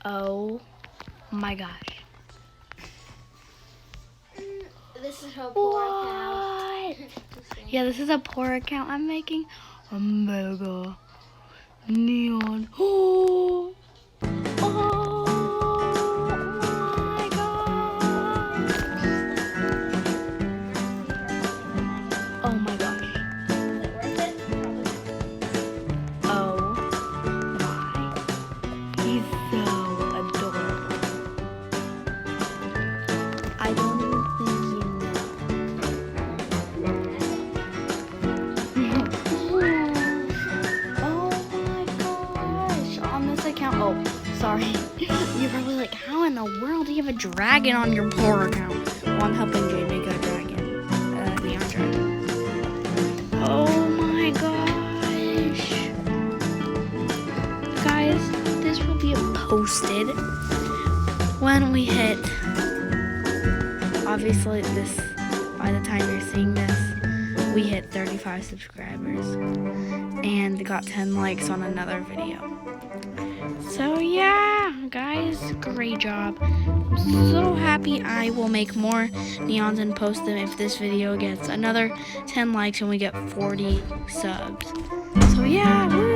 Oh my gosh. This is her poor account. Yeah, this is a poor account I'm making. Omega Neon. Oh, my god. Oh my gosh. Oh my. He's so adorable. I don't even think you know. Oh my gosh. On this account. Oh, sorry. You're probably like, how in the world do you have a dragon on your poor account? Well, I'm helping Jay make a dragon. Neon dragon. Oh my gosh. Guys, this will be posted when we hit, obviously this, by the time you're seeing this, we hit 35 subscribers and got 10 likes on another video. So yeah, guys, great job. I'm so happy. I will make more neons and post them if this video gets another 10 likes and we get 40 subs. So yeah, woo!